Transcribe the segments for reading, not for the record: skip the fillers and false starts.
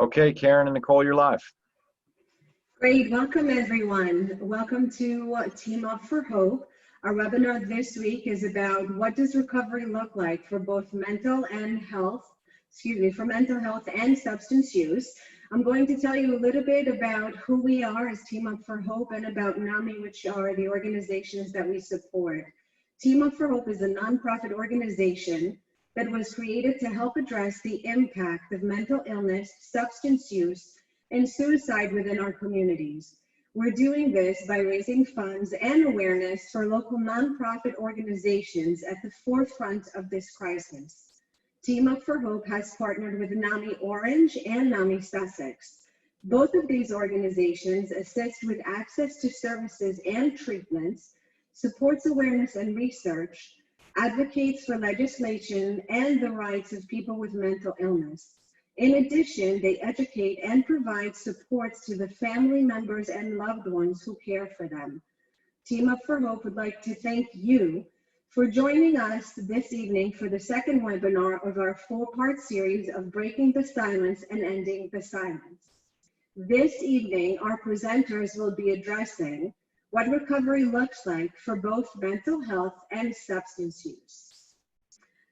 Okay, Keren and Nicole, you're live. Great, welcome everyone. Welcome to Team Up for Hope. Our webinar this week is about what does recovery look like for both mental health and substance use. I'm going to tell you a little bit about who we are as Team Up for Hope and about NAMI, which are the organizations that we support. Team Up for Hope is a nonprofit organization that was created to help address the impact of mental illness, substance use, and suicide within our communities. We're doing this by raising funds and awareness for local nonprofit organizations at the forefront of this crisis. Team Up for Hope has partnered with NAMI Orange and NAMI Sussex. Both of these organizations assist with access to services and treatments, supports awareness and research, advocates for legislation and the rights of people with mental illness. In addition, they educate and provide supports to the family members and loved ones who care for them. Team Up for Hope would like to thank you for joining us this evening for the second webinar of our four-part series of Breaking the Silence and Ending the Silence. This evening, our presenters will be addressing what recovery looks like for both mental health and substance use.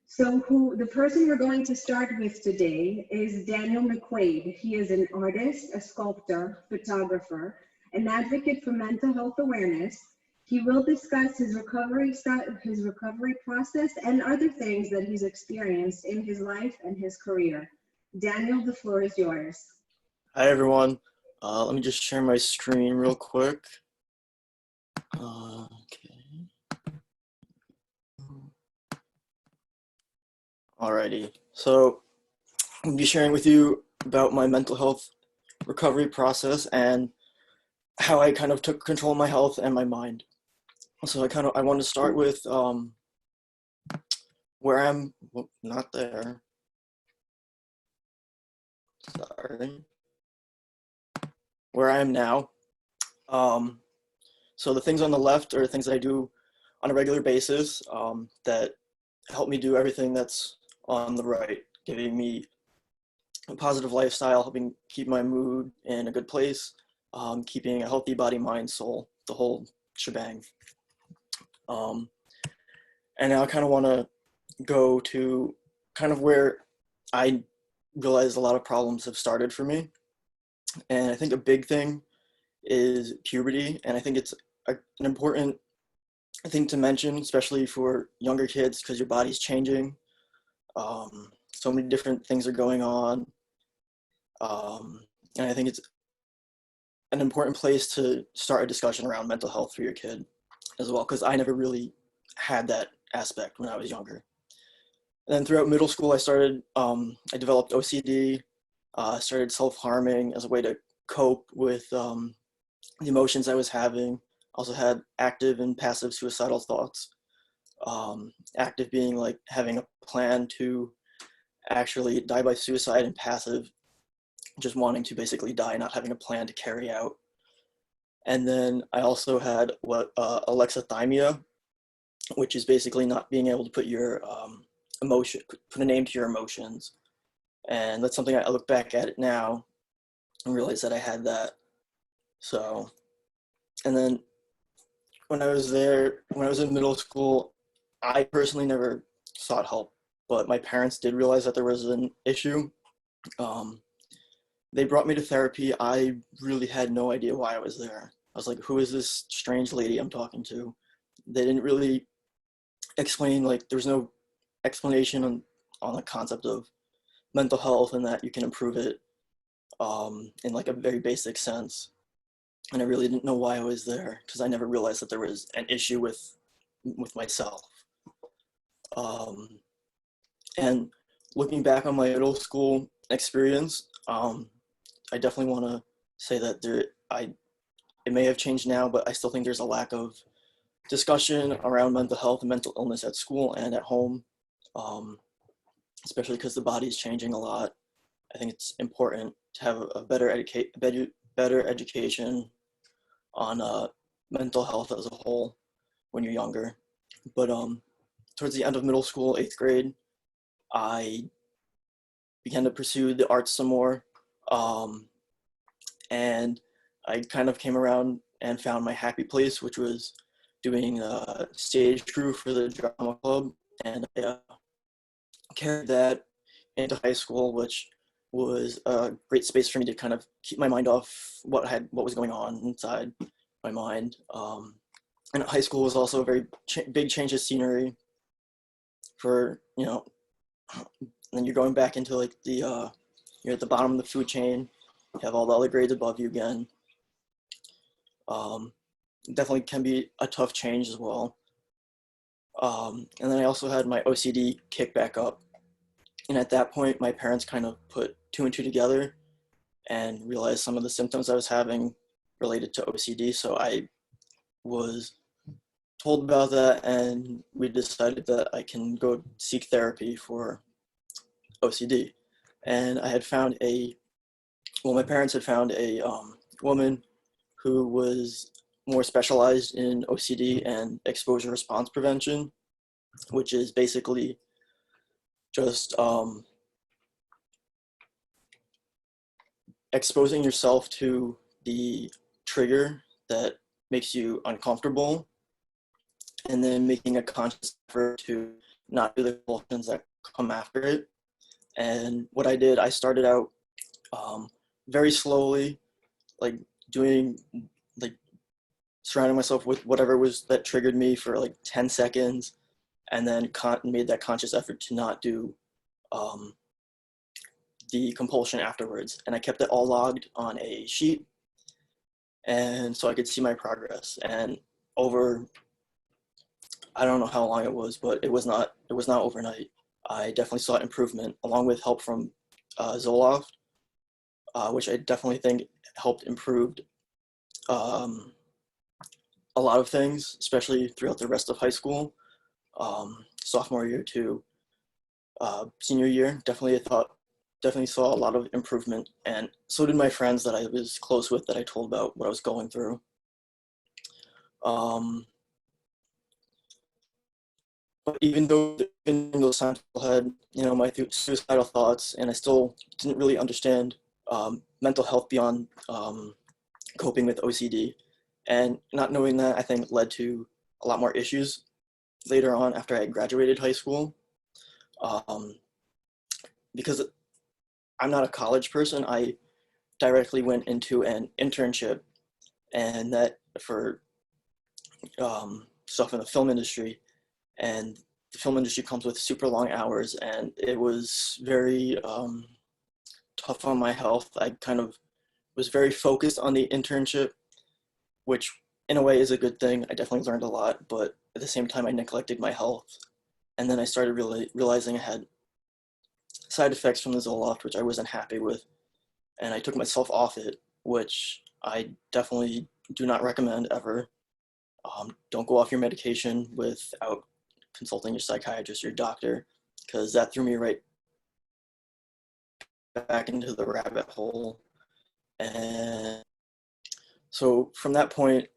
So the person we're going to start with today is Daniel McQuaid. He is an artist, a sculptor, photographer, an advocate for mental health awareness. He will discuss his recovery process and other things that he's experienced in his life and his career. Daniel, the floor is yours. Hi, everyone. Let me just share my screen real quick. Okay. Alrighty, so I'll be sharing with you about my mental health recovery process and how I kind of took control of my health and my mind. So I want to start with where I'm, well, not there. Sorry. Where I am now. So the things on the left are things that I do on a regular basis that help me do everything that's on the right, giving me a positive lifestyle, helping keep my mood in a good place, keeping a healthy body, mind, soul, the whole shebang. And now I kind of want to go to kind of where I realized a lot of problems have started for me. And I think a big thing is puberty, and I think it's an important thing to mention, especially for younger kids, because your body's changing. So many different things are going on. And I think it's an important place to start a discussion around mental health for your kid as well, because I never really had that aspect when I was younger. And then throughout middle school, I developed OCD, started self-harming as a way to cope with the emotions I was having. Also had active and passive suicidal thoughts. Active being like having a plan to actually die by suicide, and passive just wanting to basically die, not having a plan to carry out. And then I also had alexithymia, which is basically not being able to put your put a name to your emotions. And that's something I look back at it now and realize that I had that. So, and then when I was in middle school, I personally never sought help, but my parents did realize that there was an issue. They brought me to therapy. I really had no idea why I was there. I was like, who is this strange lady I'm talking to? They didn't really explain, like, there was no explanation on the concept of mental health and that you can improve it in like a very basic sense. And I really didn't know why I was there, because I never realized that there was an issue with myself. And looking back on my middle school experience, I definitely want to say that it may have changed now, but I still think there's a lack of discussion around mental health and mental illness at school and at home, especially because the body is changing a lot. I think it's important to have a better education on mental health as a whole when you're younger. But towards the end of middle school, 8th grade, I began to pursue the arts some more. And I kind of came around and found my happy place, which was doing stage crew for the drama club, and I carried that into high school, which was a great space for me to kind of keep my mind off what was going on inside my mind. And high school was also a very big change of scenery for, and then you're going back into like you're at the bottom of the food chain, you have all the other grades above you again. Definitely can be a tough change as well. And then I also had my OCD kick back up. And at that point, my parents kind of put 2 and 2 together and realized some of the symptoms I was having related to OCD. So I was told about that, and we decided that I can go seek therapy for OCD. And I had found my parents had found a woman who was more specialized in OCD and exposure response prevention, which is basically just exposing yourself to the trigger that makes you uncomfortable, and then making a conscious effort to not do the compulsions that come after it. And what I did, I started out very slowly, like surrounding myself with whatever was that triggered me for like 10 seconds, and then made that conscious effort to not do the compulsion afterwards. And I kept it all logged on a sheet, and so I could see my progress. And over, I don't know how long it was, but it was not overnight. I definitely saw improvement, along with help from Zoloft, which I definitely think helped improve a lot of things, especially throughout the rest of high school. Sophomore year to senior year, definitely saw a lot of improvement, and so did my friends that I was close with, that I told about what I was going through. But even though in those times I had, my suicidal thoughts, and I still didn't really understand mental health beyond coping with OCD. And not knowing that, I think, led to a lot more issues later on after I graduated high school. Because I'm not a college person, I directly went into an internship, and that for stuff in the film industry. And the film industry comes with super long hours, and it was very tough on my health. I kind of was very focused on the internship, which in a way is a good thing. I definitely learned a lot, but at the same time I neglected my health. And then I started realizing I had side effects from the Zoloft, which I wasn't happy with. And I took myself off it, which I definitely do not recommend ever. Don't go off your medication without consulting your psychiatrist or your doctor, because that threw me right back into the rabbit hole. And so from that point,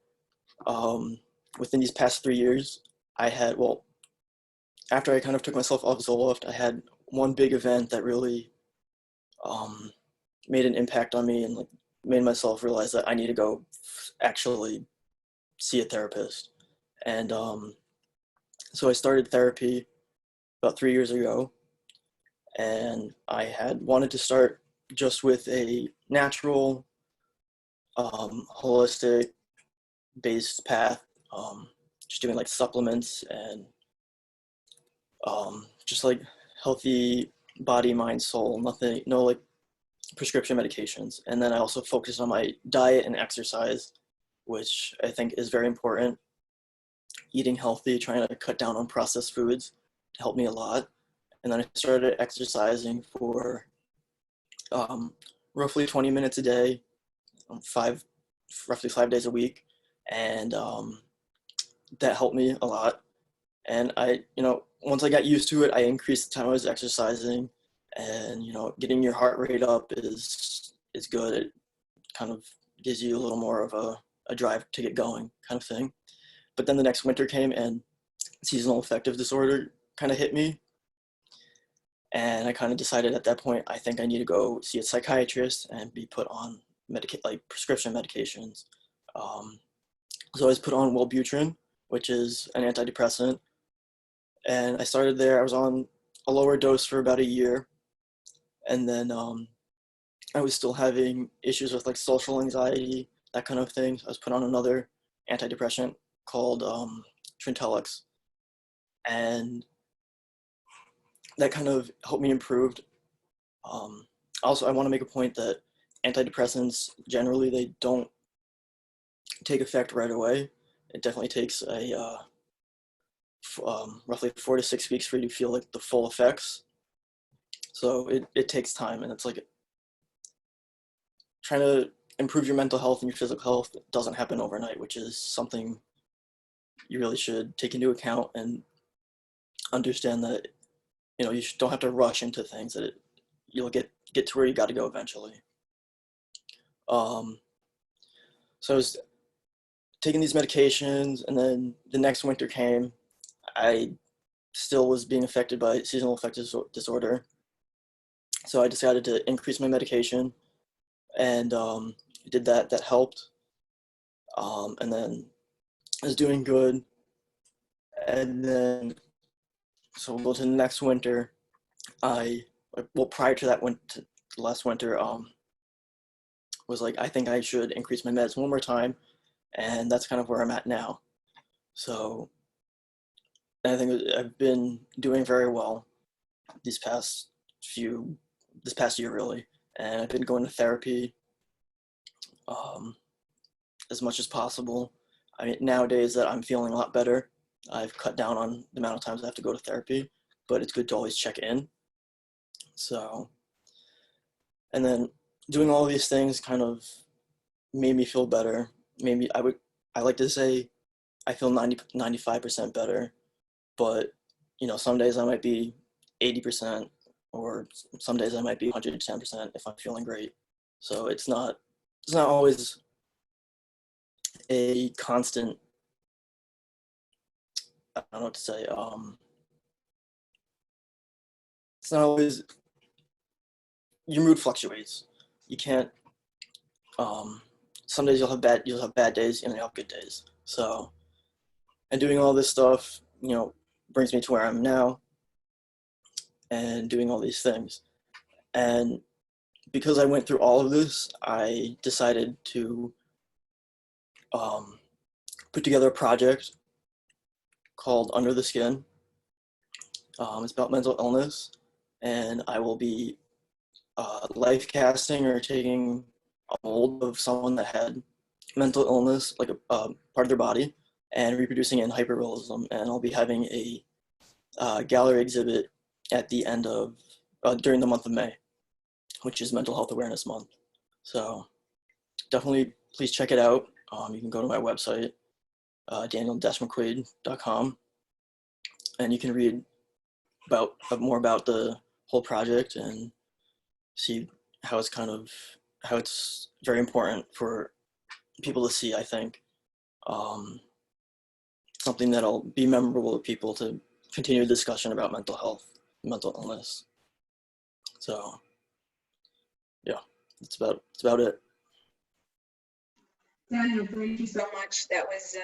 within these past 3 years, after I kind of took myself off Zoloft, I had one big event that really made an impact on me, and like made myself realize that I need to go actually see a therapist. And so I started therapy about 3 years ago, and I had wanted to start just with a natural, holistic based path, just doing like supplements and just like healthy body, mind, soul, no like prescription medications. And then I also focused on my diet and exercise, which I think is very important. Eating healthy, trying to cut down on processed foods helped me a lot. And then I started exercising for roughly 20 minutes a day, roughly 5 days a week. And that helped me a lot. And I, once I got used to it, I increased the time I was exercising, and, getting your heart rate up is good. It kind of gives you a little more of a drive to get going, kind of thing. But then the next winter came, and seasonal affective disorder kind of hit me. And I kind of decided at that point, I think I need to go see a psychiatrist and be put on prescription medications. So I was put on Wellbutrin, which is an antidepressant. And I started there. I was on a lower dose for about a year. And then I was still having issues with like social anxiety, that kind of thing. I was put on another antidepressant called Trintellix. And that kind of helped me improve. Also, I want to make a point that antidepressants, generally, they don't take effect right away. It definitely takes roughly 4 to 6 weeks for you to feel like the full effects. So it takes time, and it's like trying to improve your mental health and your physical health doesn't happen overnight, which is something you really should take into account and understand that, you know, you don't have to rush into things, that you'll get to where you got to go eventually. So I was taking these medications, and then the next winter came. I still was being affected by seasonal affective disorder. So I decided to increase my medication, and did that. That helped. And then I was doing good. And then, so we'll go to the next winter. Prior to that winter, last winter, was like, I think I should increase my meds one more time, and that's kind of where I'm at now. So I think I've been doing very well this past year really, and I've been going to therapy as much as possible. I mean, nowadays that I'm feeling a lot better, I've cut down on the amount of times I have to go to therapy, but it's good to always check in. So, and then doing all these things kind of made me feel better. I like to say I feel 95% better, but you know, some days I might be 80%, or some days I might be 110% if I'm feeling great. So it's not always a constant, I don't know what to say, it's not always, your mood fluctuates. You can't, some days you'll have bad days, and you'll have good days. So, and doing all this stuff, you know, brings me to where I'm now, and doing all these things. And because I went through all of this, I decided to put together a project called Under the Skin. It's about mental illness, and I will be life casting or taking a mold of someone that had mental illness, like a part of their body, and reproducing it in hyperrealism. And I'll be having a gallery exhibit at the end of, during the month of May, which is Mental Health Awareness Month. So definitely please check it out. You can go to my website, daniel-mcquaid.com, and you can read more about the whole project and see how it's very important for people to see, I think. Something that'll be memorable to people to continue a discussion about mental health, mental illness. So yeah, that's about it. Daniel, thank you so much. That was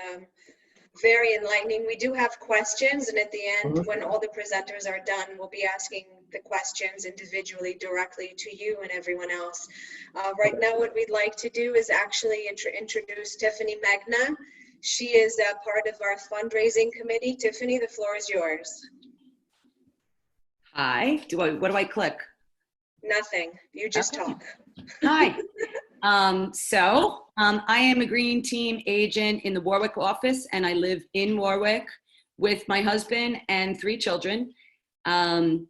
very enlightening. We do have questions, and at the end, when all the presenters are done, we'll be asking the questions individually directly to you and everyone else. Right now, what we'd like to do is actually introduce Tiffany Magna. She is a part of our fundraising committee. Tiffany, the floor is yours. Hi. What do I click? Nothing. You just talk. Hi. I am a green team agent in the Warwick office, and I live in Warwick with my husband and 3 children. I'm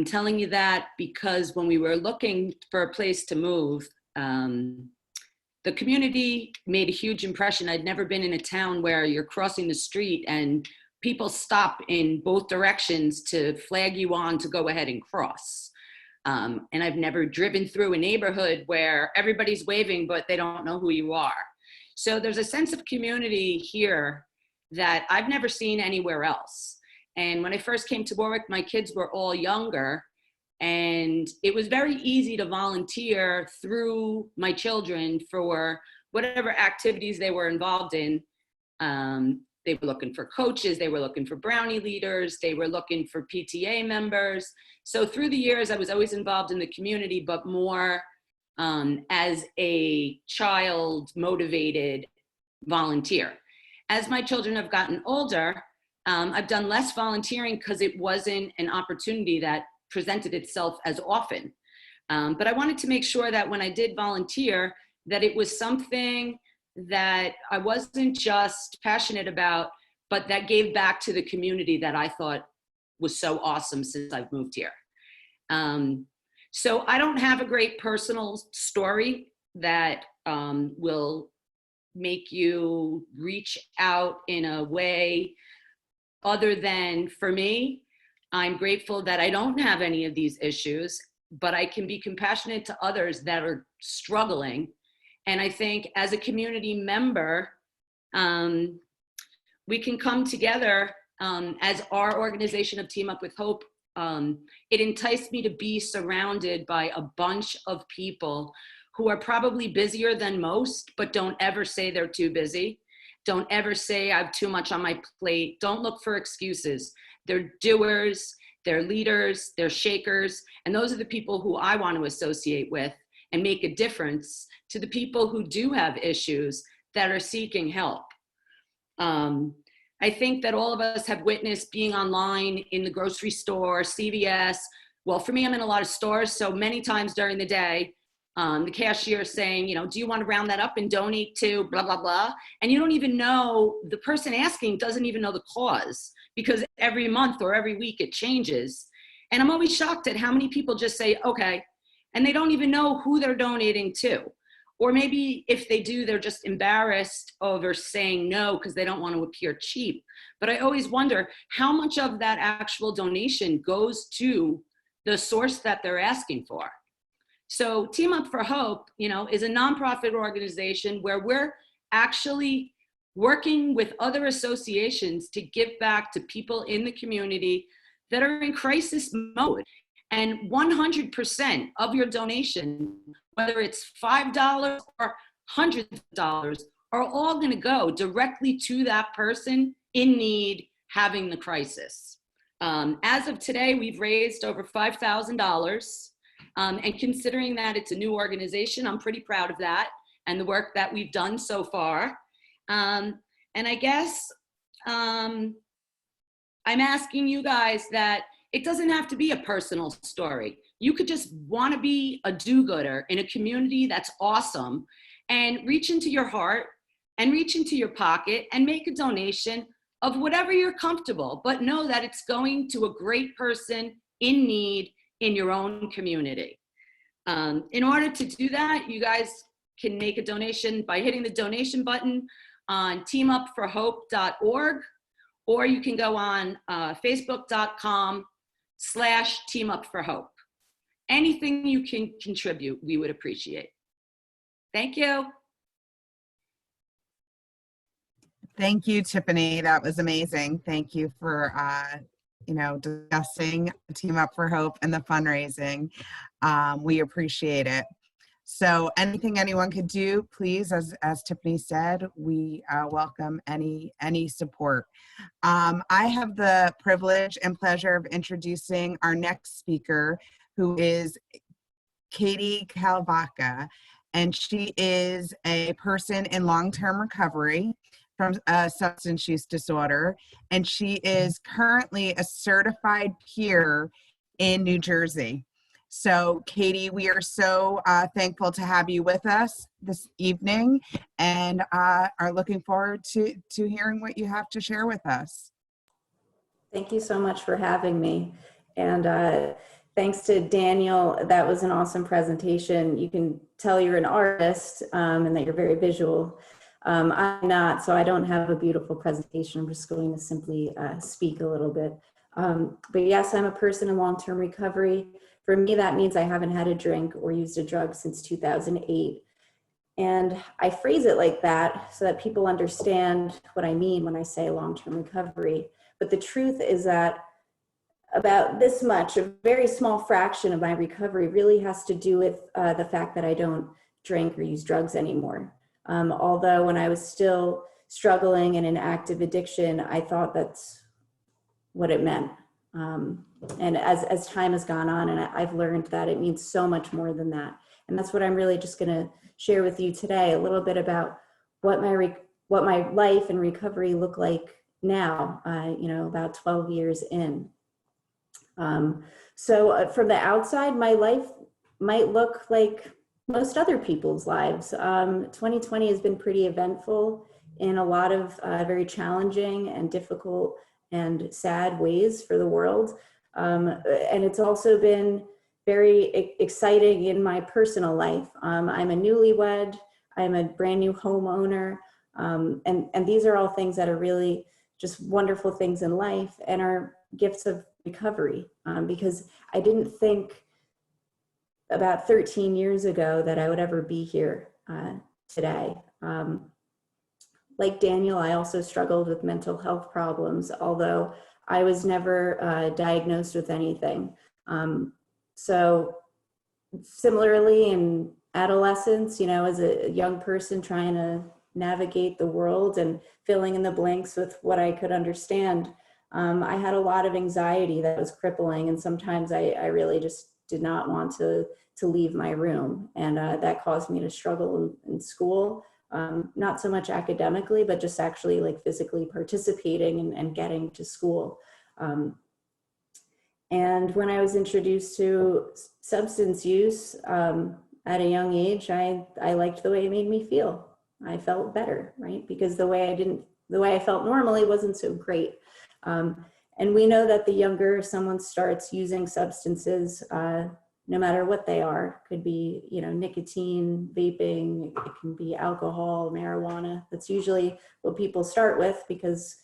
telling you that because when we were looking for a place to move, the community made a huge impression. I'd never been in a town where you're crossing the street and people stop in both directions to flag you on to go ahead and cross. And I've never driven through a neighborhood where everybody's waving, but they don't know who you are. So there's a sense of community here that I've never seen anywhere else. And when I first came to Warwick, my kids were all younger, and it was very easy to volunteer through my children for whatever activities they were involved in. They were looking for coaches, they were looking for brownie leaders, they were looking for PTA members. So through the years, I was always involved in the community, but more as a child motivated volunteer. As my children have gotten older, I've done less volunteering because it wasn't an opportunity that presented itself as often. But I wanted to make sure that when I did volunteer, that it was something that I wasn't just passionate about, but that gave back to the community that I thought was so awesome since I've moved here. So I don't have a great personal story that will make you reach out in a way other than, for me, I'm grateful that I don't have any of these issues, but I can be compassionate to others that are struggling. And I think as a community member, we can come together as our organization of Team Up with Hope. It enticed me to be surrounded by a bunch of people who are probably busier than most, but don't ever say they're too busy. Don't ever say I have too much on my plate. Don't look for excuses. They're doers, they're leaders, they're shakers. And those are the people who I want to associate with and make a difference to the people who do have issues that are seeking help. I think that all of us have witnessed being online in the grocery store, CVS. Well, for me, I'm in a lot of stores, so many times during the day, the cashier is saying, do you want to round that up and donate to blah, blah, blah? And you don't even know, the person asking doesn't even know the cause, because every month or every week it changes. And I'm always shocked at how many people just say, okay, and they don't even know who they're donating to. Or maybe if they do, they're just embarrassed over saying no because they don't want to appear cheap. But I always wonder how much of that actual donation goes to the source that they're asking for. So Team Up for Hope, is a nonprofit organization where we're actually working with other associations to give back to people in the community that are in crisis mode. And 100% of your donation, whether it's $5 or hundreds of dollars, are all going to go directly to that person in need having the crisis. As of today, we've raised over $5,000. And considering that it's a new organization, I'm pretty proud of that and the work that we've done so far. And I guess I'm asking you guys that it doesn't have to be a personal story. You could just want to be a do-gooder in a community that's awesome and reach into your heart and reach into your pocket and make a donation of whatever you're comfortable, but know that it's going to a great person in need in your own community. In order to do that, you guys can make a donation by hitting the donation button on teamupforhope.org, or you can go on facebook.com/teamupforhope. Anything you can contribute, we would appreciate. Thank you. Thank you, Tiffany. That was amazing. Thank you for discussing Team Up for Hope and the fundraising. We appreciate it. So anything anyone could do, please, as Tiffany said, we welcome any support. I have the privilege and pleasure of introducing our next speaker, who is Katie Calvacca, and she is a person in long-term recovery from a substance use disorder, and she is currently a certified peer in New Jersey. So Katie, we are so thankful to have you with us this evening, and are looking forward to hearing what you have to share with us. Thank you so much for having me. And thanks to Daniel, that was an awesome presentation. You can tell you're an artist and that you're very visual. I'm not, so I don't have a beautiful presentation. I'm just going to simply speak a little bit. But yes, I'm a person in long-term recovery. For me, that means I haven't had a drink or used a drug since 2008. And I phrase it like that so that people understand what I mean when I say long-term recovery. But the truth is that about this much, a very small fraction of my recovery really has to do with the fact that I don't drink or use drugs anymore. Although when I was still struggling in an active addiction, I thought that's what it meant. And as time has gone on, and I've learned that it means so much more than that. And that's what I'm really just going to share with you today, a little bit about what my life and recovery look like now, about 12 years in. So from the outside, my life might look like most other people's lives. 2020 has been pretty eventful in a lot of very challenging and difficult and sad ways for the world. And it's also been very exciting in my personal life. I'm a newlywed, I'm a brand new homeowner, and these are all things that are really just wonderful things in life and are gifts of recovery, because I didn't think about 13 years ago that I would ever be here today. Like Daniel, I also struggled with mental health problems, although I was never diagnosed with anything. So similarly in adolescence, as a young person trying to navigate the world and filling in the blanks with what I could understand, I had a lot of anxiety that was crippling, and sometimes I really just did not want to leave my room, and that caused me to struggle in school. Not so much academically, but just actually like physically participating and getting to school. And when I was introduced to substance use at a young age, I liked the way it made me feel. I felt better, right? Because the way I felt normally wasn't so great. And we know that the younger someone starts using substances, no matter what they are, could be, nicotine, vaping, it can be alcohol, marijuana. That's usually what people start with because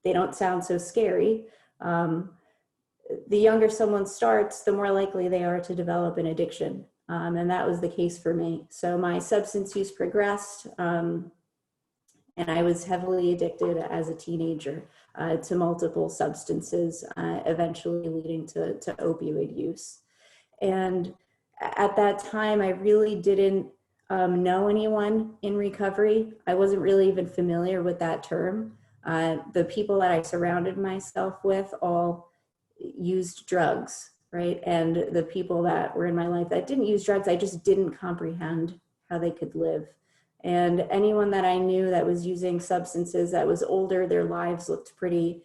they don't sound so scary. The younger someone starts, the more likely they are to develop an addiction. And that was the case for me. So my substance use progressed, and I was heavily addicted as a teenager to multiple substances, eventually leading to opioid use. And at that time, I really didn't know anyone in recovery. I wasn't really even familiar with that term. The people that I surrounded myself with all used drugs, right? And the people that were in my life that didn't use drugs, I just didn't comprehend how they could live. And anyone that I knew that was using substances that was older, their lives looked pretty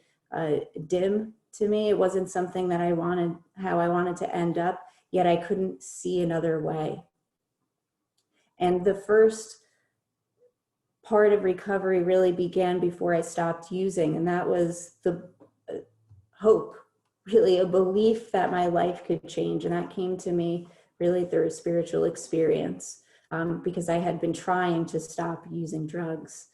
dim to me. It wasn't something that how I wanted to end up, yet I couldn't see another way. And the first part of recovery really began before I stopped using, and that was the hope, really a belief that my life could change. And that came to me really through a spiritual experience. Because I had been trying to stop using drugs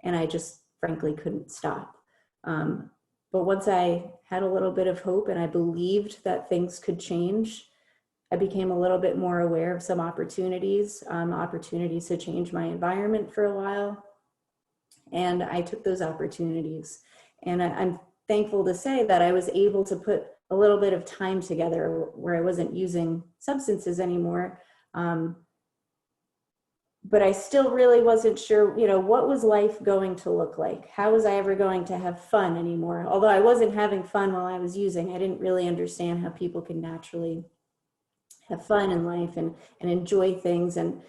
and I just frankly couldn't stop. But once I had a little bit of hope and I believed that things could change, I became a little bit more aware of some opportunities to change my environment for a while. And I took those opportunities. And I'm thankful to say that I was able to put a little bit of time together where I wasn't using substances anymore. But I still really wasn't sure, what was life going to look like? How was I ever going to have fun anymore? Although I wasn't having fun while I was using, I didn't really understand how people can naturally have fun in life and enjoy things and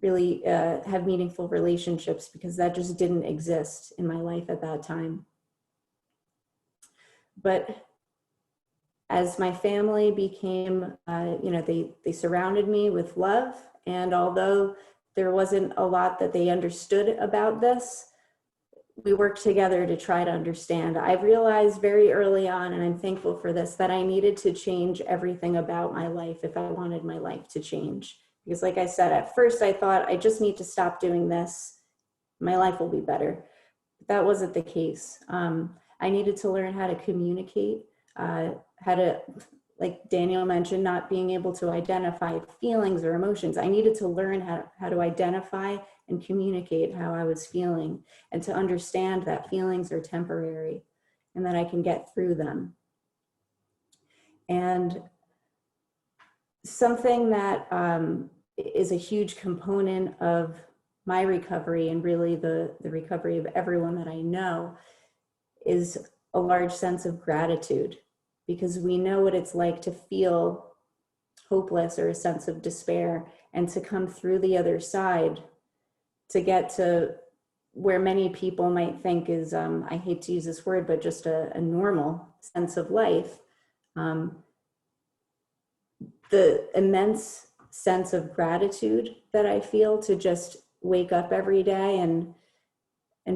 really have meaningful relationships, because that just didn't exist in my life at that time. But as my family became, they surrounded me with love, and although there wasn't a lot that they understood about this, we worked together to try to understand. I realized very early on, and I'm thankful for this, that I needed to change everything about my life if I wanted my life to change. Because like I said, at first I thought I just need to stop doing this, my life will be better. But that wasn't the case. I needed to learn how to communicate, how to, like Daniel mentioned, not being able to identify feelings or emotions. I needed to learn how to identify and communicate how I was feeling, and to understand that feelings are temporary and that I can get through them. And something that is a huge component of my recovery, and really the recovery of everyone that I know, is a large sense of gratitude, because we know what it's like to feel hopeless or a sense of despair, and to come through the other side to get to where many people might think is, I hate to use this word, but just a normal sense of life. The immense sense of gratitude that I feel to just wake up every day and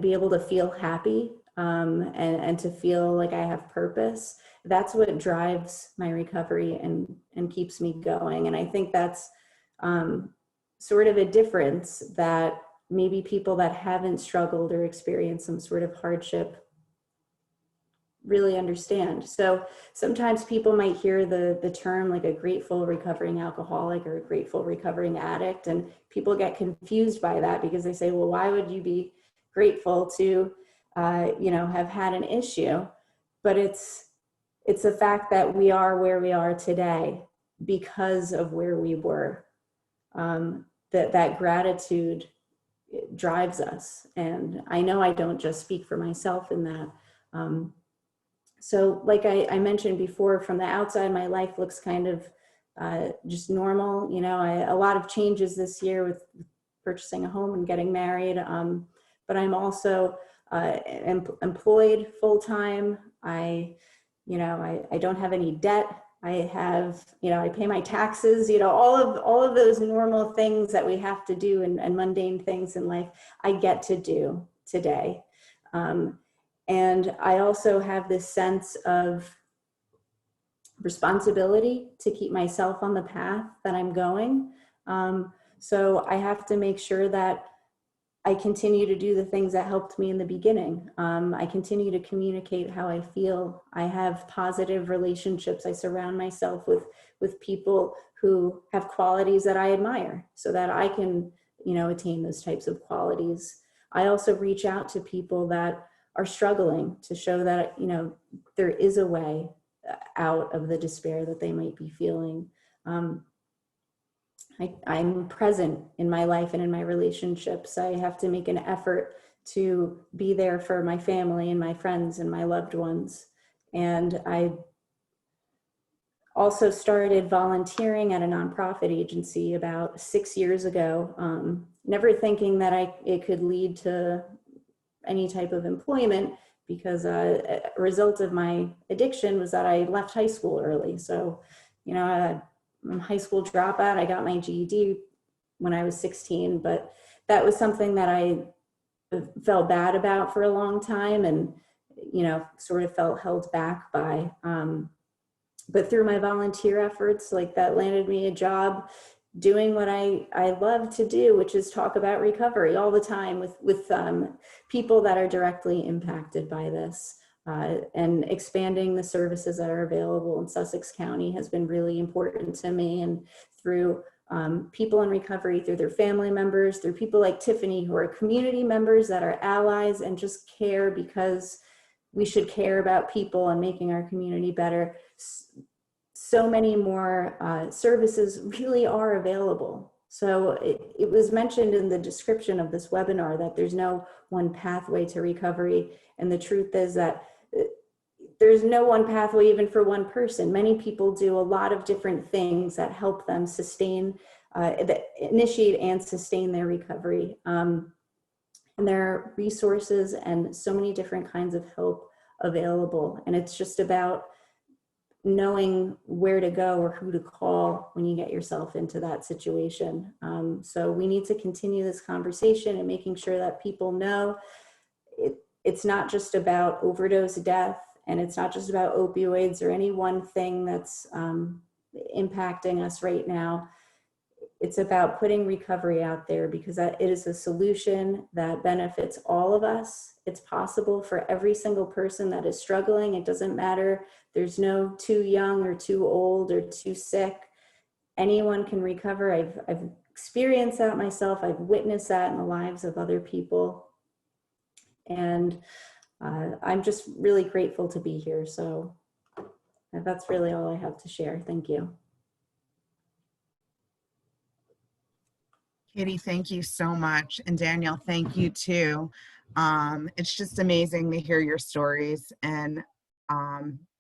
be able to feel happy, and to feel like I have purpose, that's what drives my recovery and keeps me going. And I think that's sort of a difference that maybe people that haven't struggled or experienced some sort of hardship really understand. So sometimes people might hear the term like a grateful recovering alcoholic or a grateful recovering addict, and people get confused by that because they say, well, why would you be grateful to have had an issue? But it's the fact that we are where we are today because of where we were. That gratitude drives us. And I know I don't just speak for myself in that. So like I mentioned before, from the outside, my life looks kind of just normal. A lot of changes this year with purchasing a home and getting married. But I'm also employed full-time. I don't have any debt. I have, I pay my taxes, all of those normal things that we have to do and mundane things in life, I get to do today. And I also have this sense of responsibility to keep myself on the path that I'm going. So I have to make sure that I continue to do the things that helped me in the beginning. I continue to communicate how I feel. I have positive relationships. I surround myself with people who have qualities that I admire so that I can, attain those types of qualities. I also reach out to people that are struggling to show that, there is a way out of the despair that they might be feeling. I'm present in my life and in my relationships. I have to make an effort to be there for my family and my friends and my loved ones. And I also started volunteering at a nonprofit agency about 6 years ago, never thinking that it could lead to any type of employment, because a result of my addiction was that I left high school early. So, I'm a high school dropout. I got my GED when I was 16, but that was something that I felt bad about for a long time and, sort of felt held back by. But through my volunteer efforts, that landed me a job doing what I love to do, which is talk about recovery all the time with people that are directly impacted by this. And expanding the services that are available in Sussex County has been really important to me. And through people in recovery, through their family members, through people like Tiffany, who are community members that are allies and just care because we should care about people and making our community better. So many more services really are available. So it was mentioned in the description of this webinar that there's no one pathway to recovery. And the truth is that there's no one pathway even for one person. Many people do a lot of different things that help them sustain, that initiate and sustain their recovery. And there are resources and so many different kinds of help available. And it's just about knowing where to go or who to call when you get yourself into that situation. So we need to continue this conversation and making sure that people know it's not just about overdose death, and it's not just about opioids or any one thing that's impacting us right now. It's about putting recovery out there because it is a solution that benefits all of us. It's possible for every single person that is struggling. It doesn't matter. There's no too young or too old or too sick. Anyone can recover. I've experienced that myself. I've witnessed that in the lives of other people. And I'm just really grateful to be here. So that's really all I have to share. Thank you. Katie, thank you so much. And Daniel, thank you too. It's just amazing to hear your stories, and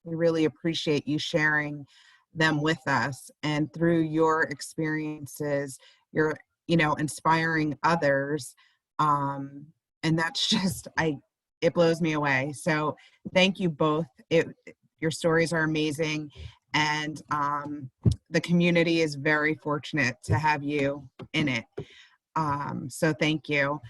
we really appreciate you sharing them with us. And through your experiences, you're, inspiring others. And that's just, it blows me away. So thank you both. Your stories are amazing. And the community is very fortunate to have you in it. So thank you.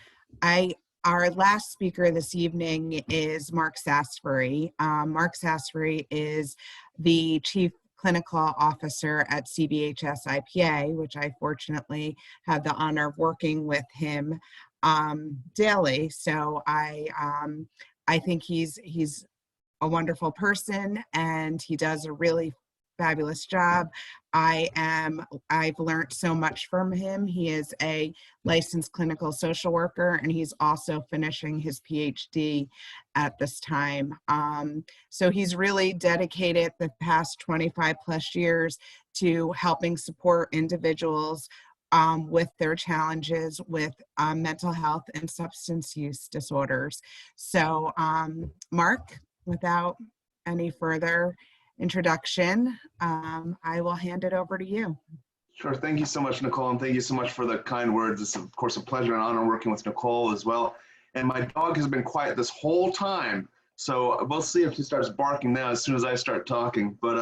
Our last speaker this evening is Mark Sassvary. Mark Sassvary is the Chief Clinical Officer at CBHS IPA, which I fortunately have the honor of working with him daily. So I think he's a wonderful person, and he does a really fabulous job. I've learned so much from him. He is a licensed clinical social worker, and he's also finishing his Ph.D. at this time. So he's really dedicated the past 25 plus years to helping support individuals with their challenges with mental health and substance use disorders. So Mark, without any further introduction, I will hand it over to you. Sure. Thank you so much, Nicole, and thank you so much for the kind words. It's, of course, a pleasure and honor working with Nicole as well. And my dog has been quiet this whole time, so we'll see if she starts barking now as soon as I start talking. But,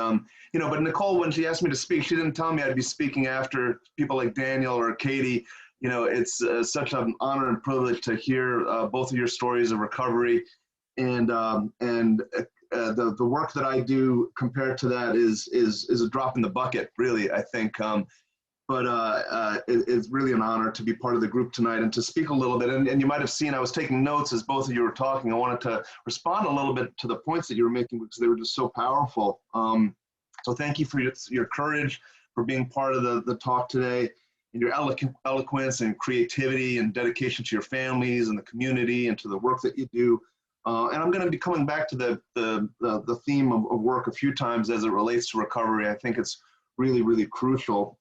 but Nicole, when she asked me to speak, she didn't tell me I'd be speaking after people like Daniel or Katie. It's such an honor and privilege to hear both of your stories of recovery, and the work that I do compared to that is a drop in the bucket, really, I think. It's really an honor to be part of the group tonight and to speak a little bit. And you might have seen I was taking notes as both of you were talking. I wanted to respond a little bit to the points that you were making because they were just so powerful. So thank you for your courage, for being part of the talk today, and your eloquence and creativity and dedication to your families and the community and to the work that you do. And I'm going to be coming back to the theme of work a few times as it relates to recovery. I think it's really, really crucial.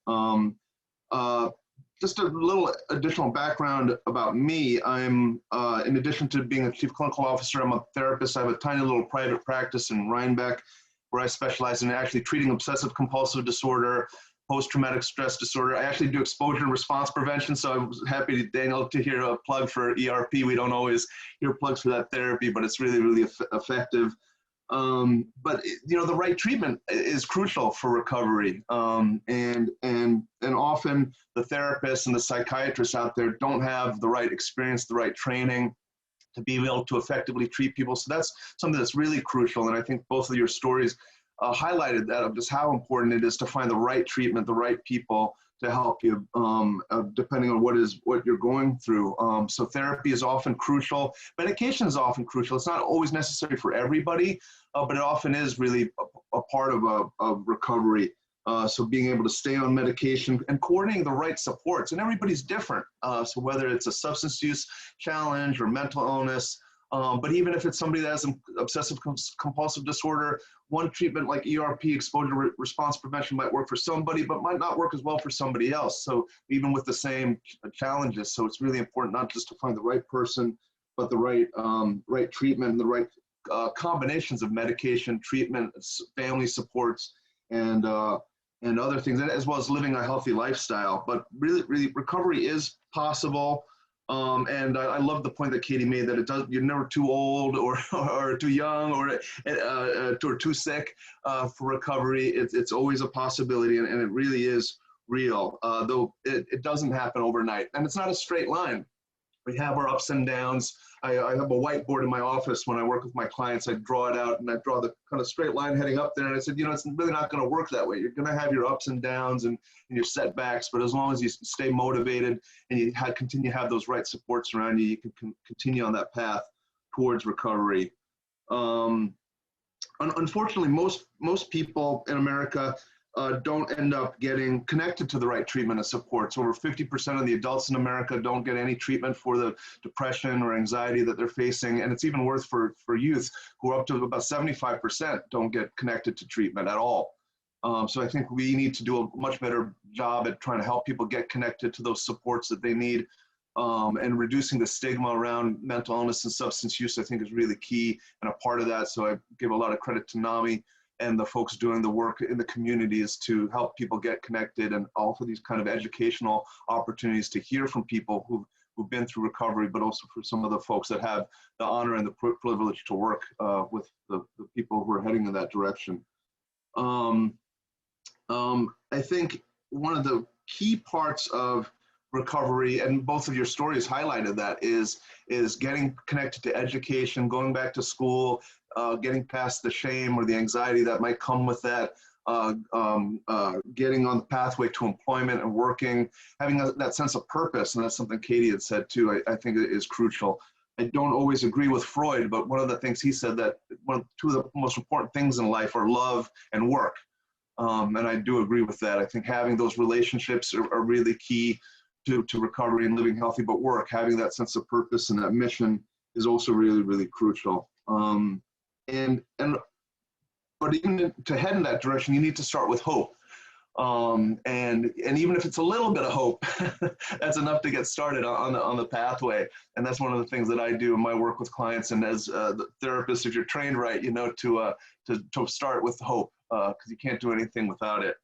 Just a little additional background about me. I'm, in addition to being a chief clinical officer, I'm a therapist. I have a tiny little private practice in Rhinebeck where I specialize in actually treating obsessive compulsive disorder, post-traumatic stress disorder. I actually do exposure and response prevention, so I was happy, Daniel, to hear a plug for ERP. We don't always hear plugs for that therapy, but it's really, really effective. But the right treatment is crucial for recovery, and often the therapists and the psychiatrists out there don't have the right experience, the right training to be able to effectively treat people. So that's something that's really crucial, and I think both of your stories highlighted that, of just how important it is to find the right treatment, the right people to help you, depending on what you're going through. So therapy is often crucial. Medication is often crucial. It's not always necessary for everybody, but it often is really a part of recovery. So being able to stay on medication and coordinating the right supports, and everybody's different. So whether it's a substance use challenge or mental illness, but even if it's somebody that has an obsessive compulsive disorder, one treatment like ERP, exposure response prevention, might work for somebody, but might not work as well for somebody else. So even with the same challenges, so it's really important not just to find the right person, but the right treatment, and the right combinations of medication, treatment, family supports, and other things, as well as living a healthy lifestyle. But really, recovery is possible. And I love the point that Katie made, that you're never too old or too young or too sick for recovery. It's always a possibility, and it really is real, though it doesn't happen overnight. And it's not a straight line. We have our ups and downs. I have a whiteboard in my office when I work with my clients. I draw it out, and I draw the kind of straight line heading up there. And I said, it's really not going to work that way. You're going to have your ups and downs and your setbacks, but as long as you stay motivated and you continue to have those right supports around you, you can continue on that path towards recovery. Unfortunately, most people in America don't end up getting connected to the right treatment and supports. Over 50% of the adults in America don't get any treatment for the depression or anxiety that they're facing. And it's even worse for youth, who are up to about 75% don't get connected to treatment at all. So I think we need to do a much better job at trying to help people get connected to those supports that they need. And reducing the stigma around mental illness and substance use, I think, is really key and a part of that. So I give a lot of credit to NAMI and the folks doing the work in the communities to help people get connected, and offer these kind of educational opportunities to hear from people who've been through recovery, but also for some of the folks that have the honor and the privilege to work with the people who are heading in that direction. I think one of the key parts of recovery, and both of your stories highlighted that, is getting connected to education, going back to school, getting past the shame or the anxiety that might come with that, getting on the pathway to employment and working, having that sense of purpose. And that's something Katie had said too, I think it is crucial. I don't always agree with Freud, but one of the things he said, that two of the most important things in life are love and work. And I do agree with that. I think having those relationships are really key to recovery and living healthy, but work, having that sense of purpose and that mission is also really, really crucial. But even to head in that direction, you need to start with hope. And even if it's a little bit of hope, that's enough to get started on the pathway. And that's one of the things that I do in my work with clients. And as the therapist, if you're trained right, you know, to start with hope, because you can't do anything without it.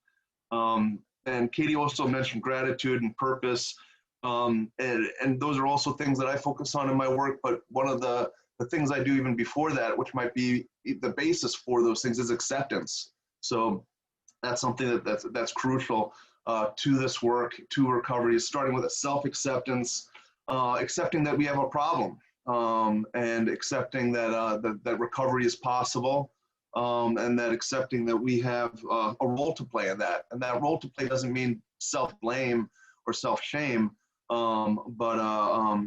And Katie also mentioned gratitude and purpose. And those are also things that I focus on in my work. But one of the things I do even before that, which might be the basis for those things, is acceptance. So that's something that's crucial to this work, to recovery, is starting with a self-acceptance, accepting that we have a problem, and accepting that that recovery is possible, and that accepting that we have a role to play in that. And that role to play doesn't mean self-blame or self-shame, but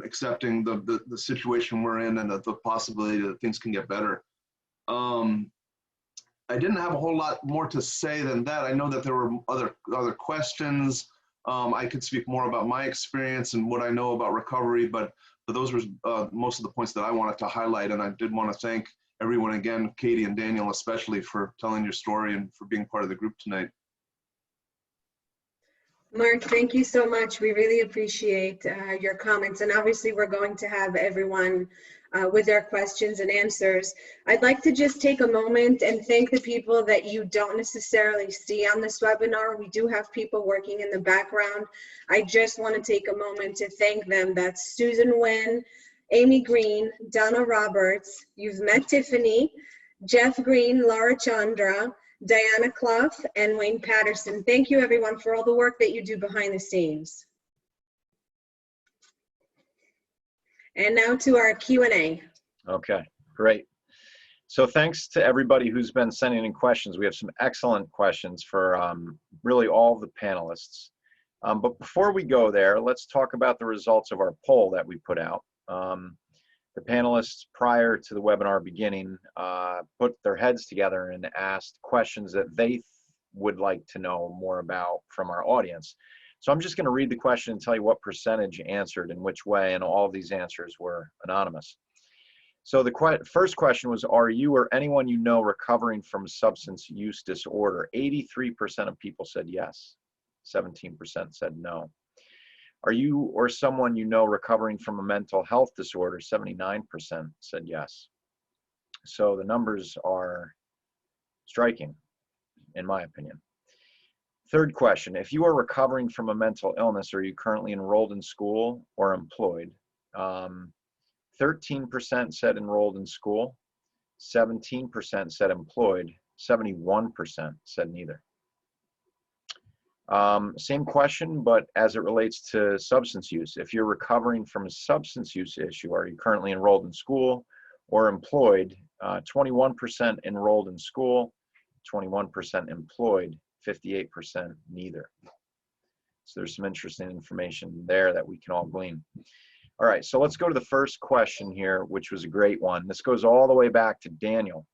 accepting the situation we're in, and the possibility that things can get better. I didn't have a whole lot more to say than that. I know that there were other questions. I could speak more about my experience and what I know about recovery, but those were most of the points that I wanted to highlight. And I did want to thank everyone again, Katie and Daniel especially, for telling your story and for being part of the group tonight. Mark, thank you so much. We really appreciate your comments. And obviously, we're going to have everyone with their questions and answers. I'd like to just take a moment and thank the people that you don't necessarily see on this webinar. We do have people working in the background. I just want to take a moment to thank them. That's Susan Nguyen, Amy Green, Donna Roberts. You've met Tiffany, Jeff Green, Laura Chandra, Diana Clough, and Wayne Patterson. Thank you, everyone, for all the work that you do behind the scenes. And now to our Q&A. Okay, great. So thanks to everybody who's been sending in questions. We have some excellent questions for really all the panelists. But before we go there, let's talk about the results of our poll that we put out. The panelists, prior to the webinar beginning, put their heads together and asked questions that they would like to know more about from our audience. So I'm just going to read the question and tell you what percentage answered in which way, and all of these answers were anonymous. So the first question was, are you or anyone you know recovering from substance use disorder? 83% of people said yes, 17% said no. Are you or someone you know recovering from a mental health disorder? 79% said yes. So the numbers are striking, in my opinion. Third question, if you are recovering from a mental illness, are you currently enrolled in school or employed? 13% said enrolled in school, 17% said employed, 71% said neither. Same question, but as it relates to substance use. If you're recovering from a substance use issue, are you currently enrolled in school or employed? 21% enrolled in school, 21% employed, 58% neither. So there's some interesting information there that we can all glean. All right, so let's go to the first question here, which was a great one. This goes all the way back to Daniel,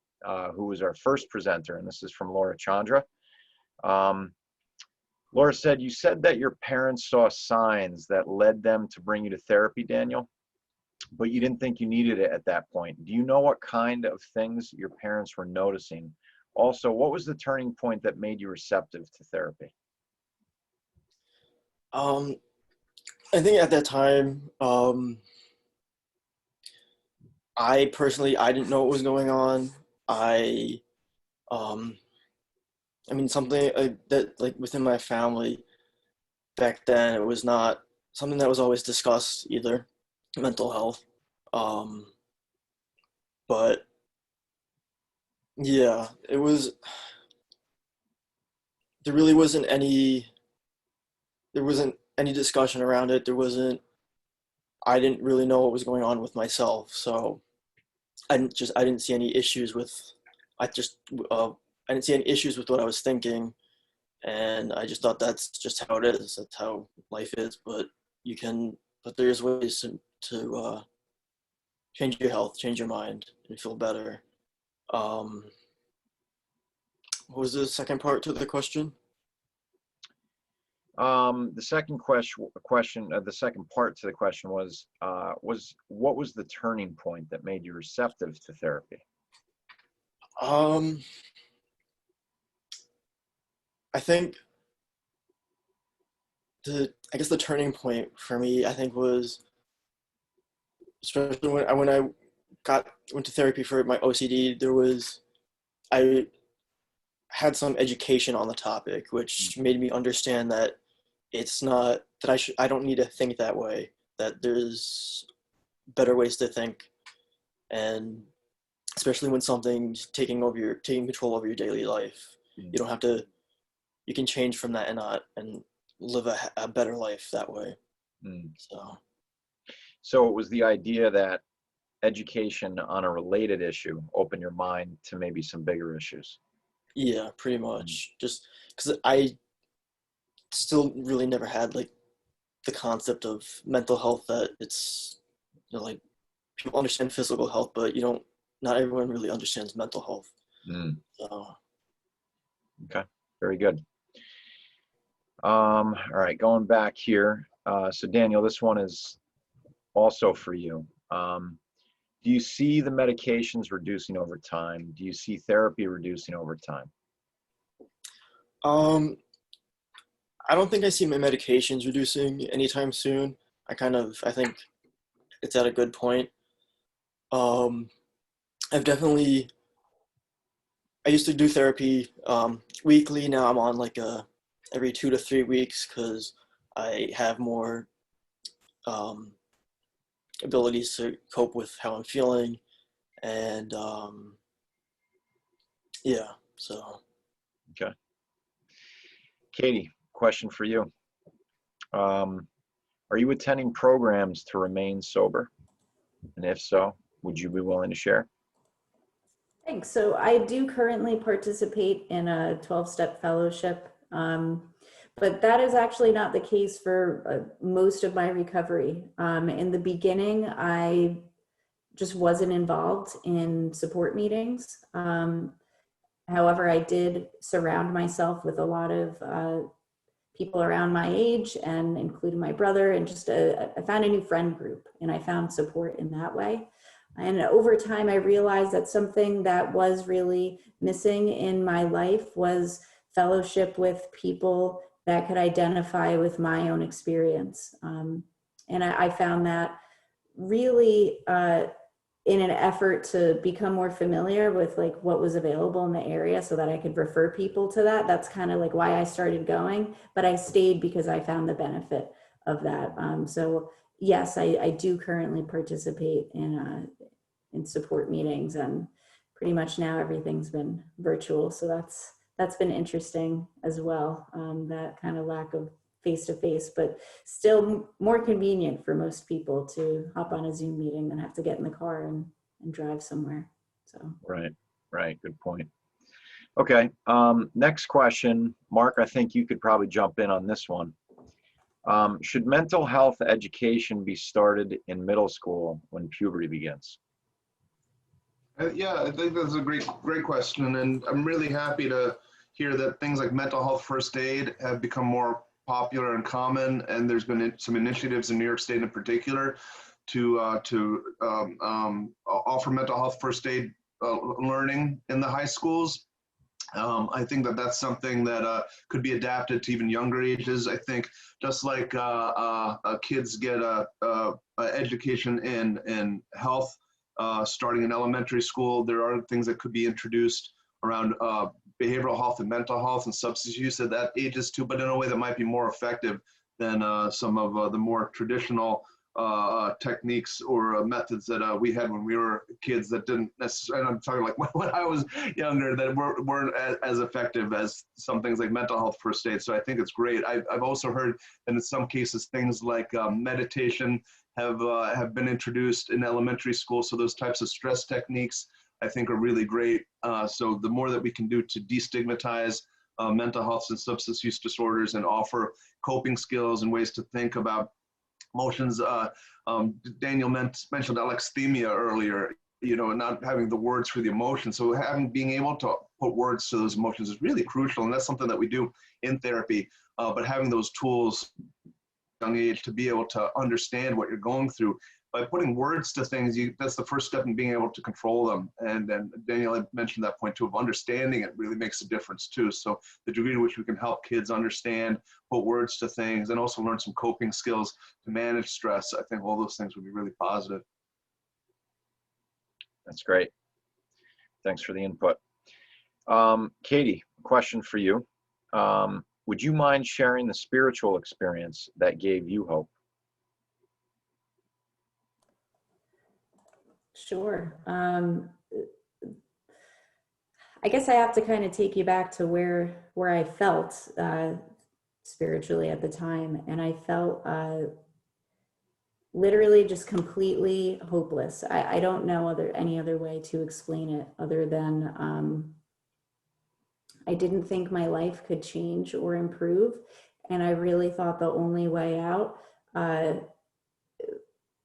who was our first presenter, and this is from Laura Chandra. Laura said, you said that your parents saw signs that led them to bring you to therapy, Daniel, but you didn't think you needed it at that point. Do you know what kind of things your parents were noticing? Also, what was the turning point that made you receptive to therapy? I think at that time, I didn't know what was going on. I mean, something that like within my family back then, it was not something that was always discussed either, mental health. But yeah, there really wasn't any discussion around it. I didn't really know what was going on with myself. So I didn't see any issues with, I didn't see any issues with what I was thinking. And I just thought that's just how it is. That's how life is. But there's ways to change your health, change your mind, and feel better. What was the second part to the question? The second the second part to the question was what was the turning point that made you receptive to therapy? I think I guess the turning point for me, I think, was especially when I went to therapy for my OCD. I had some education on the topic, which made me understand that it's not that I don't need to think that way, that there's better ways to think, and especially when something's taking control over your daily life, you can change from that and live a better life that way. So it was the idea that education on a related issue opened your mind to maybe some bigger issues. Yeah, pretty much. Just because I still really never had like the concept of mental health, that it's, like people understand physical health, but not everyone really understands mental health. So. Okay, very good. All right, going back here. So Daniel, this one is also for you. Do you see the medications reducing over time? Do you see therapy reducing over time? I don't think I see my medications reducing anytime soon. I think it's at a good point. I used to do therapy weekly. Now I'm on like every 2 to 3 weeks because I have more abilities to cope with how I'm feeling, and yeah, so. Okay. Katie, question for you. Are you attending programs to remain sober? And if so, would you be willing to share? Thanks. So I do currently participate in a 12-step fellowship, but that is actually not the case for most of my recovery. In the beginning, I just wasn't involved in support meetings. However, I did surround myself with a lot of people around my age, and including my brother, and I found a new friend group, and I found support in that way. And over time, I realized that something that was really missing in my life was fellowship with people that could identify with my own experience. And I found that really in an effort to become more familiar with like what was available in the area so that I could refer people to that. That's kind of like why I started going, but I stayed because I found the benefit of that. So yes, I do currently participate in support meetings, and pretty much now everything's been virtual. So that's been interesting as well. That kind of lack of face-to-face, but still more convenient for most people to hop on a Zoom meeting than have to get in the car and drive somewhere. So right, good point. Okay, next question. Mark, I think you could probably jump in on this one. Should mental health education be started in middle school when puberty begins? Yeah, I think that's a great question, and I'm really happy to hear that things like mental health first aid have become more popular and common, and there's been some initiatives in New York State in particular to offer mental health first aid learning in the high schools. I think that that's something that could be adapted to even younger ages. I think just like kids get a education in health starting in elementary school, there are things that could be introduced around behavioral health and mental health and substance use at that ages too, but in a way that might be more effective than some of the more traditional techniques or methods that we had when we were kids that didn't necessarily, and I'm talking like when I was younger, that weren't as effective as some things like mental health first aid. So I think it's great. I've also heard that in some cases things like meditation have been introduced in elementary school. So those types of stress techniques I think are really great. So the more that we can do to destigmatize mental health and substance use disorders and offer coping skills and ways to think about emotions. Daniel mentioned alexithymia earlier, you know, not having the words for the emotion. So being able to put words to those emotions is really crucial. And that's something that we do in therapy, but having those tools at a young age to be able to understand what you're going through. By putting words to things, that's the first step in being able to control them. And then Daniel had mentioned that point too, of understanding it really makes a difference too. So the degree to which we can help kids understand, put words to things, and also learn some coping skills to manage stress, I think all those things would be really positive. That's great. Thanks for the input. Katie, question for you. Would you mind sharing the spiritual experience that gave you hope? Sure. I guess I have to kind of take you back to where I felt spiritually at the time. And I felt literally just completely hopeless. I don't know any other way to explain it other than I didn't think my life could change or improve. And I really thought the only way out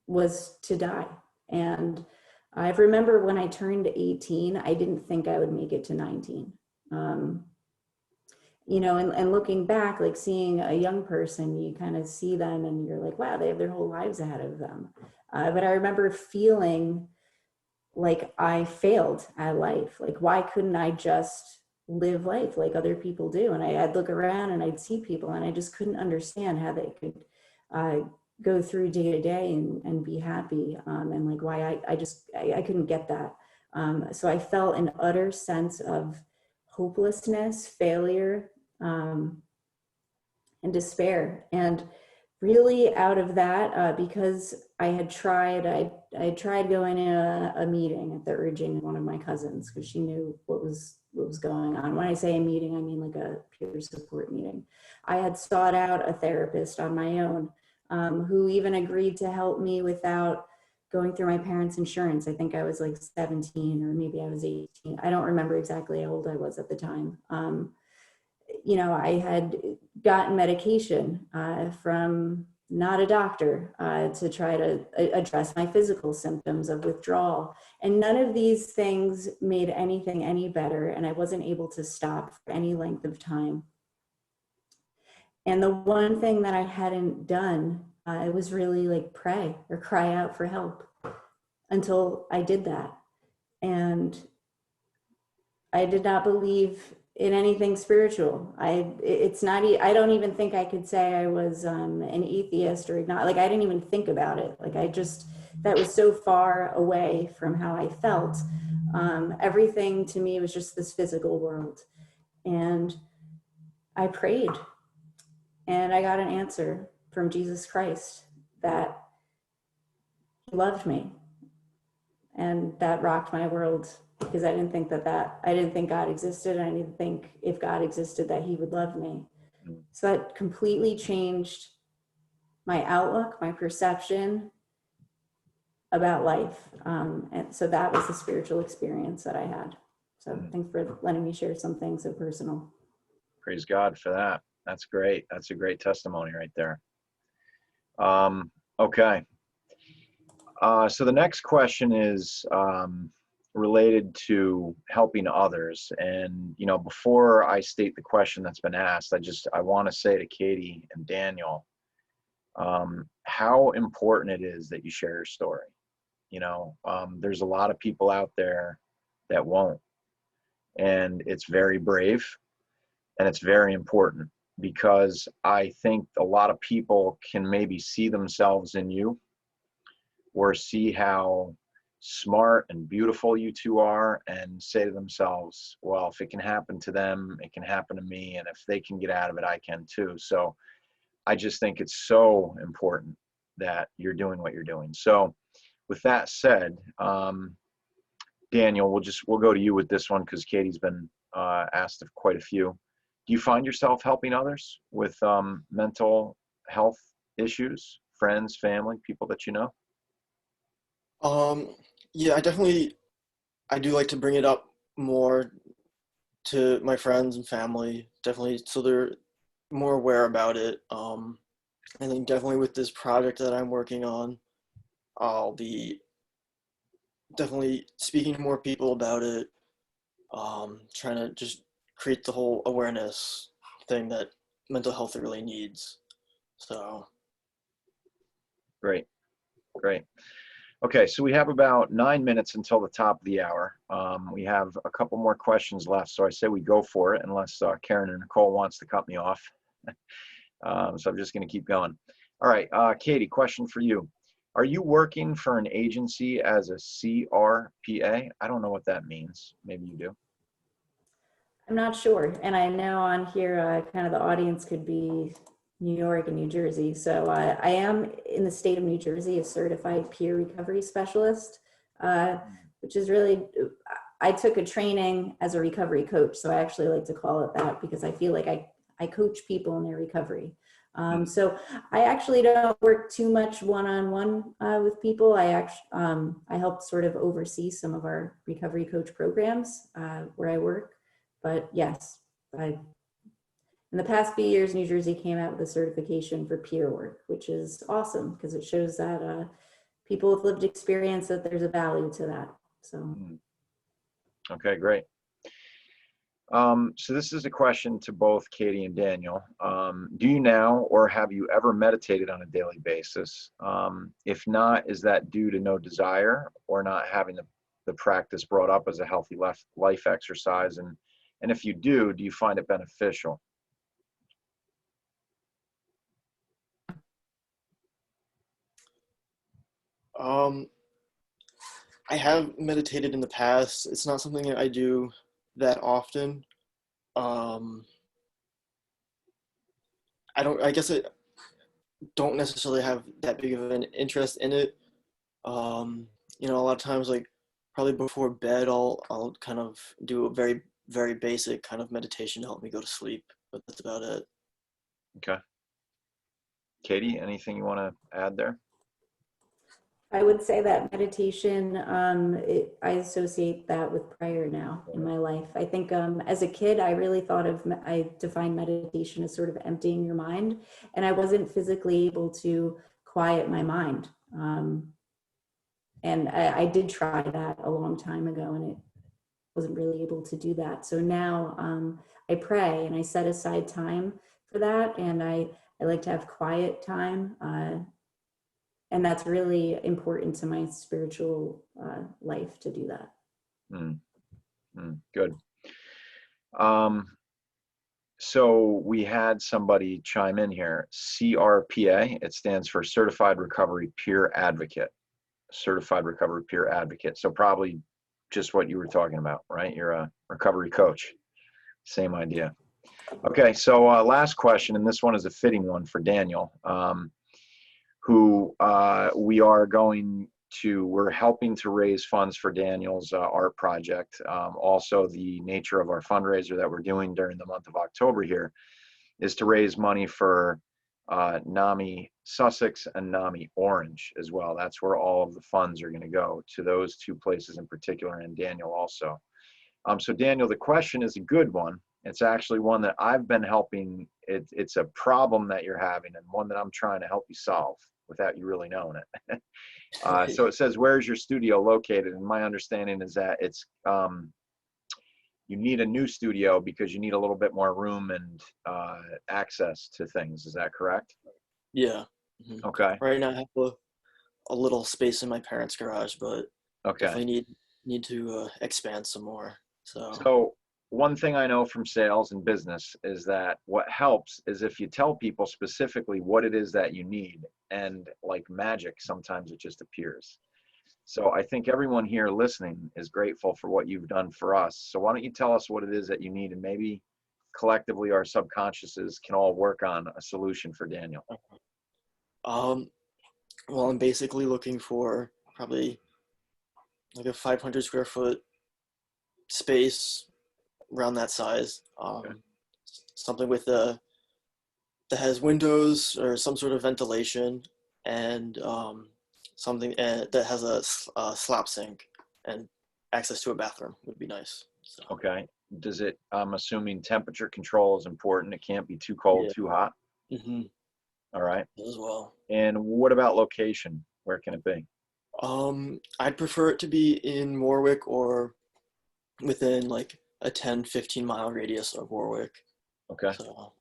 was to die. And I remember when I turned 18, I didn't think I would make it to 19. You know, and looking back, like seeing a young person, you kind of see them and you're like, wow, they have their whole lives ahead of them. But I remember feeling like I failed at life. Like, why couldn't I just live life like other people do? And I'd look around and I'd see people and I just couldn't understand how they could go through day to day and be happy, and like why I couldn't get that. So I felt an utter sense of hopelessness, failure, and despair. And really out of that, because I had tried going to a meeting at the urging of one of my cousins because she knew what was going on. When I say a meeting, I mean like a peer support meeting. I had sought out a therapist on my own, who even agreed to help me without going through my parents' insurance. I think I was like 17 or maybe I was 18. I don't remember exactly how old I was at the time. You know, I had gotten medication from not a doctor to try to address my physical symptoms of withdrawal. And none of these things made anything any better. And I wasn't able to stop for any length of time. And the one thing that I hadn't done, it was really like pray or cry out for help until I did that. And I did not believe in anything spiritual. I don't even think I could say I was an atheist or not. Like, I didn't even think about it. Like, that was so far away from how I felt. Everything to me was just this physical world. And I prayed. And I got an answer from Jesus Christ that he loved me. And that rocked my world because I didn't think God existed. And I didn't think if God existed that he would love me. So that completely changed my outlook, my perception about life. And so that was the spiritual experience that I had. So thanks for letting me share something so personal. Praise God for that. That's great. That's a great testimony right there. Okay. So the next question is, related to helping others. And, you know, before I state the question that's been asked, I want to say to Katie and Daniel, how important it is that you share your story. You know, there's a lot of people out there that won't, and it's very brave and it's very important, because I think a lot of people can maybe see themselves in you, or see how smart and beautiful you two are, and say to themselves, well, if it can happen to them, it can happen to me, and if they can get out of it, I can too. So I just think it's so important that you're doing what you're doing. So with that said, Daniel, we'll go to you with this one, because Katie's been asked of quite a few. Do you find yourself helping others with mental health issues, friends, family, people that you know? Yeah, I do like to bring it up more to my friends and family, definitely, so they're more aware about it. I think definitely with this project that I'm working on, I'll be definitely speaking to more people about it, trying to just create the whole awareness thing that mental health really needs. So. Great. Okay, so we have about 9 minutes until the top of the hour. We have a couple more questions left, so I say we go for it, unless Keren or Nicole wants to cut me off. So I'm just going to keep going. All right, Katie, question for you. Are you working for an agency as a CRPA? I don't know what that means. Maybe you do. I'm not sure. And I know on here, kind of the audience could be New York and New Jersey. So I am in the state of New Jersey, a certified peer recovery specialist, which is really, I took a training as a recovery coach. So I actually like to call it that, because I feel like I coach people in their recovery. So I actually don't work too much one-on-one with people. I help sort of oversee some of our recovery coach programs where I work. But yes, in the past few years, New Jersey came out with a certification for peer work, which is awesome, because it shows that people with lived experience, that there's a value to that. So. Okay, great. So this is a question to both Katie and Daniel. Do you now, or have you ever meditated on a daily basis? If not, is that due to no desire, or not having the practice brought up as a healthy life exercise? And if you do you find it beneficial? I have meditated in the past. It's not something that I do that often. I guess I don't necessarily have that big of an interest in it. You know, a lot of times, like probably before bed, I'll kind of do a very, very basic kind of meditation to help me go to sleep, but that's about it. Okay. Katie, anything you want to add there? I would say that meditation, I associate that with prayer now in my life. I think as a kid, I really I defined meditation as sort of emptying your mind, and I wasn't physically able to quiet my mind. And I did try that a long time ago, and it wasn't really able to do that. So now I pray, and I set aside time for that, and I like to have quiet time. And that's really important to my spiritual life to do that. Good. So we had somebody chime in here, CRPA, it stands for Certified Recovery Peer Advocate. Certified Recovery Peer Advocate. So probably just what you were talking about, right? You're a recovery coach. Same idea. Okay, so last question, and this one is a fitting one for Daniel. Who we're helping to raise funds for Daniel's art project. Also, the nature of our fundraiser that we're doing during the month of October here is to raise money for NAMI Sussex and NAMI Orange as well. That's where all of the funds are going to go, to those two places in particular, and Daniel also. So Daniel, the question is a good one. It's actually one that I've been helping. It's a problem that you're having, and one that I'm trying to help you solve. without you really knowing it. So it says, where is your studio located? And my understanding is that it's, you need a new studio because you need a little bit more room and access to things. Is that correct? Yeah. Okay. Right now I have a little space in my parents' garage, but Okay. definitely need to expand some more. So one thing I know from sales and business is that what helps is if you tell people specifically what it is that you need, and like magic, sometimes it just appears. So I think everyone here listening is grateful for what you've done for us. So why don't you tell us what it is that you need, and maybe collectively our subconsciouses can all work on a solution for Daniel. Well, I'm basically looking for probably like a 500 square foot space around that size. Okay. Something with that has windows or some sort of ventilation, and something that has a slop sink and access to a bathroom would be nice. So. Okay. Does it, I'm assuming temperature control is important. It can't be too cold, too hot. All right. As well. And what about location? Where can it be? I'd prefer it to be in Warwick or within like a 10-15 mile radius of Warwick. Okay. So,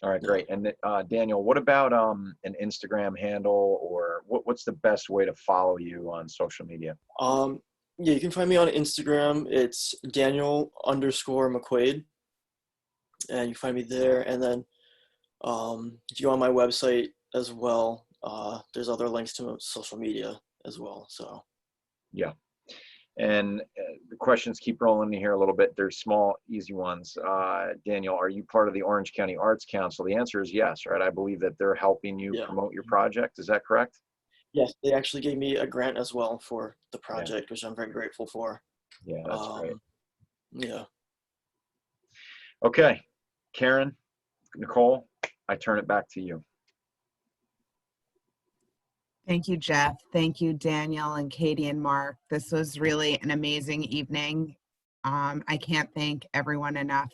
all right, great. And Daniel, what about an Instagram handle, or what's the best way to follow you on social media? Yeah, you can find me on Instagram. It's Daniel_McQuaid, and you find me there. And then if you go on my website as well, there's other links to social media as well. So yeah. And the questions keep rolling in here a little bit. They're small, easy ones. Daniel, are you part of the Orange County Arts Council? The answer is yes, right? I believe that they're helping you promote your project. Is that correct? Yes, they actually gave me a grant as well for the project, which I'm very grateful for. Yeah, that's great. Yeah. Okay, Keren, Nicole, I turn it back to you. Thank you, Jeff. Thank you, Daniel and Katie and Mark. This was really an amazing evening. I can't thank everyone enough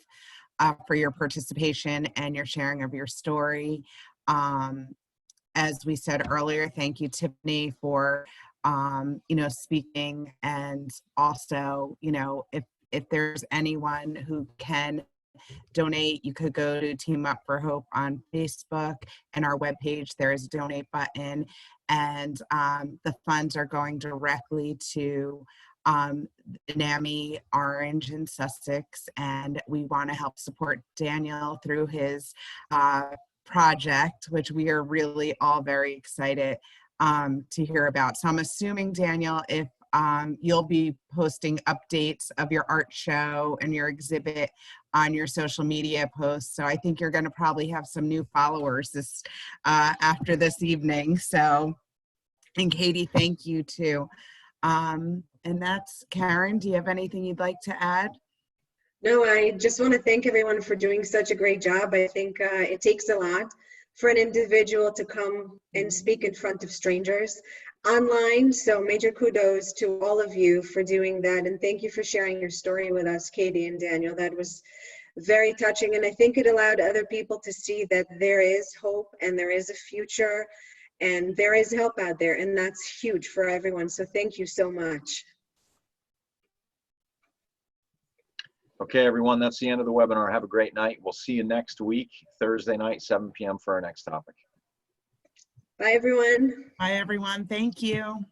for your participation and your sharing of your story. As we said earlier, thank you, Tiffany, for speaking, and also, if there's anyone who can donate, you could go to Team Up for Hope on Facebook, and our webpage, there is a donate button, and the funds are going directly to NAMI Orange in Sussex, and we want to help support Daniel through his project, which we are really all very excited to hear about. So I'm assuming, Daniel, if you'll be posting updates of your art show and your exhibit on your social media posts. So I think you're going to probably have some new followers after this evening. So, and Katie, thank you too. And that's Keren. Do you have anything you'd like to add? No, I just want to thank everyone for doing such a great job. I think it takes a lot for an individual to come and speak in front of strangers online. So major kudos to all of you for doing that. And thank you for sharing your story with us, Katie and Daniel. That was very touching. And I think it allowed other people to see that there is hope and there is a future and there is help out there. And that's huge for everyone. So thank you so much. Okay, everyone, that's the end of the webinar. Have a great night. We'll see you next week, Thursday night, 7 p.m. for our next topic. Bye, everyone. Bye, everyone. Thank you.